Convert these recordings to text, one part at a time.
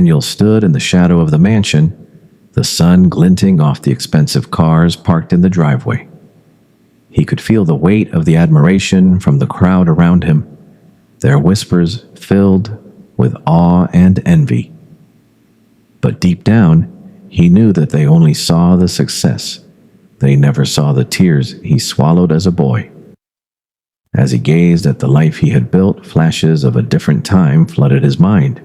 Daniel stood in the shadow of the mansion, the sun glinting off the expensive cars parked in the driveway. He could feel the weight of the admiration from the crowd around him, their whispers filled with awe and envy. But deep down, he knew that they only saw the success. They never saw the tears he swallowed as a boy. As he gazed at the life he had built, flashes of a different time flooded his mind.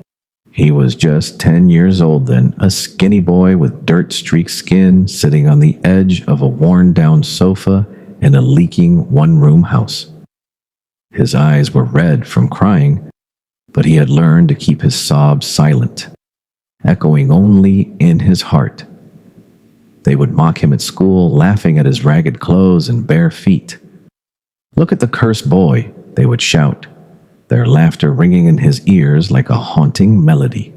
He was just 10 years old then, a skinny boy with dirt-streaked skin sitting on the edge of a worn-down sofa in a leaking one-room house. His eyes were red from crying, but he had learned to keep his sobs silent, echoing only in his heart. They would mock him at school, laughing at his ragged clothes and bare feet. "Look at the cursed boy," they would shout, their laughter ringing in his ears like a haunting melody.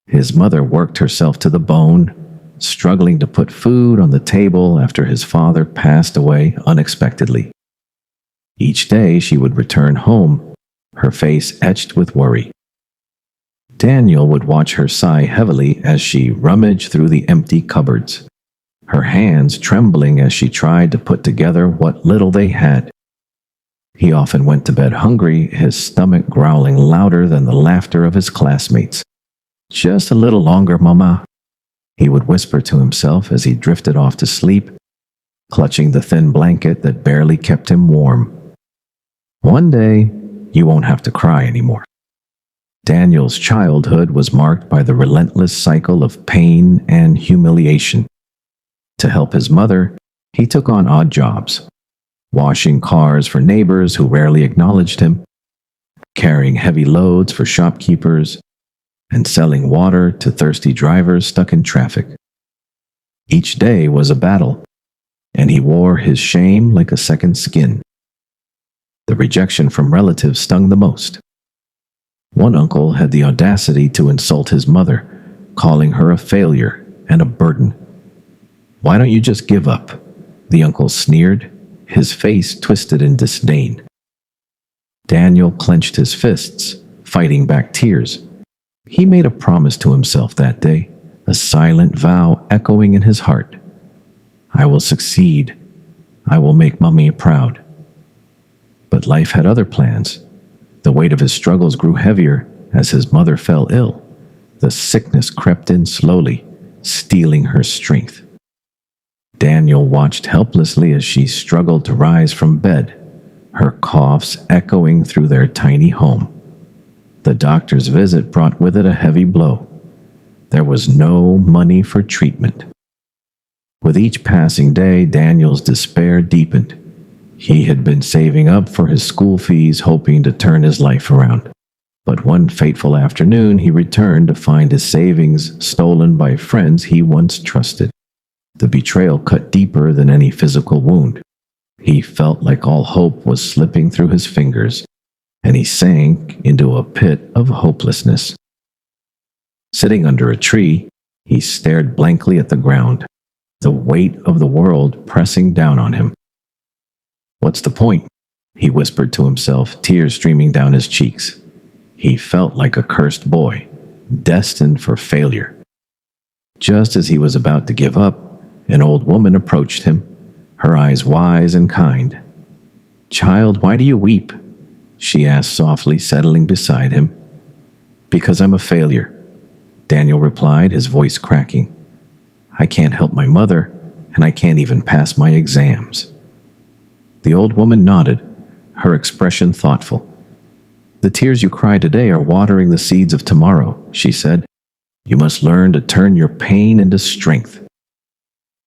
His mother worked herself to the bone, struggling to put food on the table after his father passed away unexpectedly. Each day she would return home, her face etched with worry. Daniel would watch her sigh heavily as she rummaged through the empty cupboards, her hands trembling as she tried to put together what little they had. He often went to bed hungry, his stomach growling louder than the laughter of his classmates. "Just a little longer, Mama," he would whisper to himself as he drifted off to sleep, clutching the thin blanket that barely kept him warm. One day, you won't have to cry anymore. Daniel's childhood was marked by the relentless cycle of pain and humiliation. To help his mother, he took on odd jobs, washing cars for neighbors who rarely acknowledged him, carrying heavy loads for shopkeepers, and selling water to thirsty drivers stuck in traffic. Each day was a battle, and he wore his shame like a second skin. The rejection from relatives stung the most. One uncle had the audacity to insult his mother, calling her a failure and a burden. "Why don't you just give up?" the uncle sneered, his face twisted in disdain. Daniel clenched his fists, fighting back tears. He made a promise to himself that day, a silent vow echoing in his heart. "I will succeed. I will make Mummy proud." But life had other plans. The weight of his struggles grew heavier as his mother fell ill. The sickness crept in slowly, stealing her strength. Daniel watched helplessly as she struggled to rise from bed, her coughs echoing through their tiny home. The doctor's visit brought with it a heavy blow. There was no money for treatment. With each passing day, Daniel's despair deepened. He had been saving up for his school fees, hoping to turn his life around. But one fateful afternoon, he returned to find his savings stolen by friends he once trusted. The betrayal cut deeper than any physical wound. He felt like all hope was slipping through his fingers, and he sank into a pit of hopelessness. Sitting under a tree, he stared blankly at the ground, the weight of the world pressing down on him. "What's the point?" he whispered to himself, tears streaming down his cheeks. He felt like a cursed boy, destined for failure. Just as he was about to give up, an old woman approached him, her eyes wise and kind. "Child, why do you weep?" she asked softly, settling beside him. "Because I'm a failure," Daniel replied, his voice cracking. "I can't help my mother, and I can't even pass my exams." The old woman nodded, her expression thoughtful. "The tears you cry today are watering the seeds of tomorrow," she said. "You must learn to turn your pain into strength."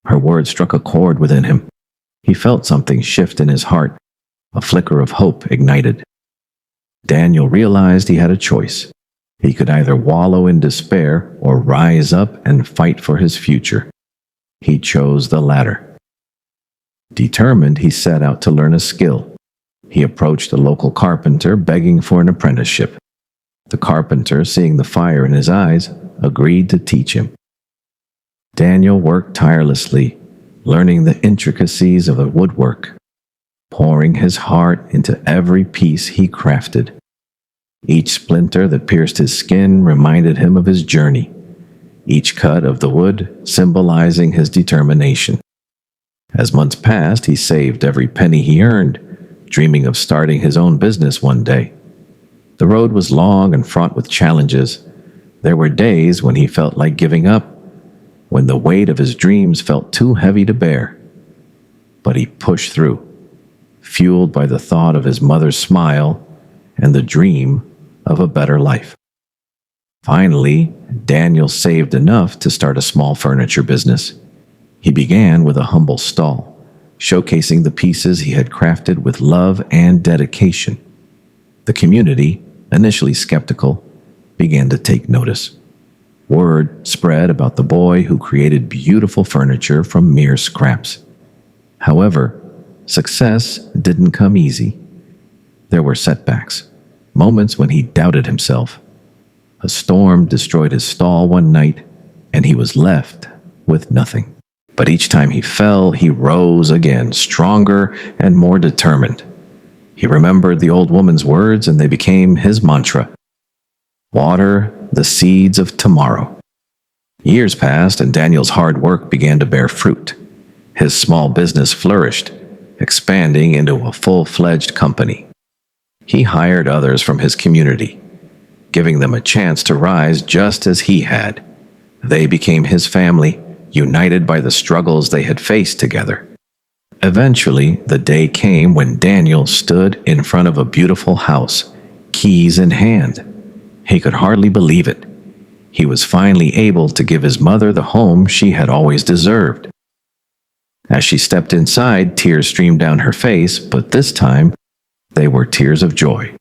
Her words struck a chord within him. He felt something shift in his heart, a flicker of hope ignited. Daniel realized he had a choice. He could either wallow in despair or rise up and fight for his future. He chose the latter. Determined, he set out to learn a skill. He approached a local carpenter, begging for an apprenticeship. The carpenter, seeing the fire in his eyes, agreed to teach him. Daniel worked tirelessly, learning the intricacies of the woodwork, pouring his heart into every piece he crafted. Each splinter that pierced his skin reminded him of his journey, each cut of the wood symbolizing his determination. As months passed, he saved every penny he earned, dreaming of starting his own business one day. The road was long and fraught with challenges. There were days when he felt like giving up, when the weight of his dreams felt too heavy to bear. But he pushed through, fueled by the thought of his mother's smile and the dream of a better life. Finally, Daniel saved enough to start a small furniture business. He began with a humble stall, showcasing the pieces he had crafted with love and dedication. The community, initially skeptical, began to take notice. Word spread about the boy who created beautiful furniture from mere scraps. However, success didn't come easy. There were setbacks, moments when he doubted himself. A storm destroyed his stall one night, and he was left with nothing. But each time he fell, he rose again, stronger and more determined. He remembered the old woman's words, and they became his mantra. Water the seeds of tomorrow. Years passed, and Daniel's hard work began to bear fruit. His small business flourished, expanding into a full-fledged company. He hired others from his community, giving them a chance to rise just as he had. They became his family, united by the struggles they had faced together. Eventually, the day came when Daniel stood in front of a beautiful house, keys in hand. He could hardly believe it. He was finally able to give his mother the home she had always deserved. As she stepped inside, tears streamed down her face, but this time, they were tears of joy.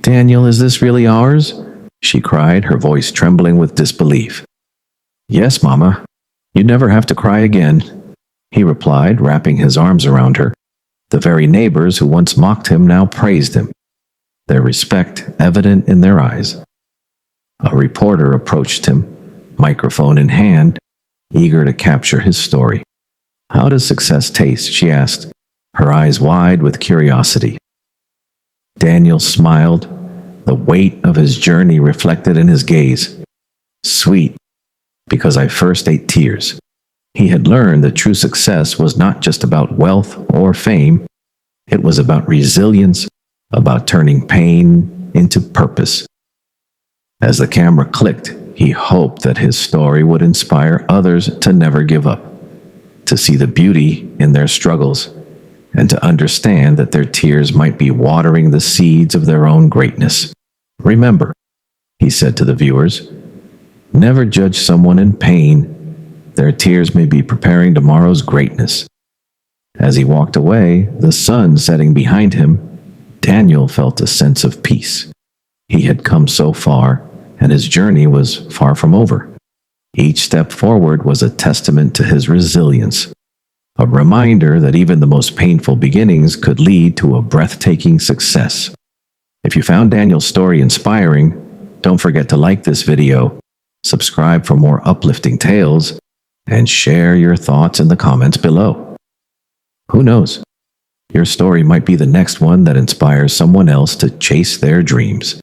"Daniel, is this really ours?" she cried, her voice trembling with disbelief. "Yes, Mama. You never have to cry again," he replied, wrapping his arms around her. The very neighbors who once mocked him now praised him, their respect evident in their eyes. A reporter approached him, microphone in hand, eager to capture his story. "How does success taste?" she asked, her eyes wide with curiosity. Daniel smiled, the weight of his journey reflected in his gaze. "Sweet, because I first ate tears." He had learned that true success was not just about wealth or fame. It was about resilience, about turning pain into purpose. As the camera clicked, he hoped that his story would inspire others to never give up, to see the beauty in their struggles, and to understand that their tears might be watering the seeds of their own greatness. "Remember," he said to the viewers, "never judge someone in pain. Their tears may be preparing tomorrow's greatness." As he walked away, the sun setting behind him, Daniel felt a sense of peace. He had come so far, and his journey was far from over. Each step forward was a testament to his resilience, a reminder that even the most painful beginnings could lead to a breathtaking success. If you found Daniel's story inspiring, don't forget to like this video, subscribe for more uplifting tales, and share your thoughts in the comments below. Who knows? Your story might be the next one that inspires someone else to chase their dreams.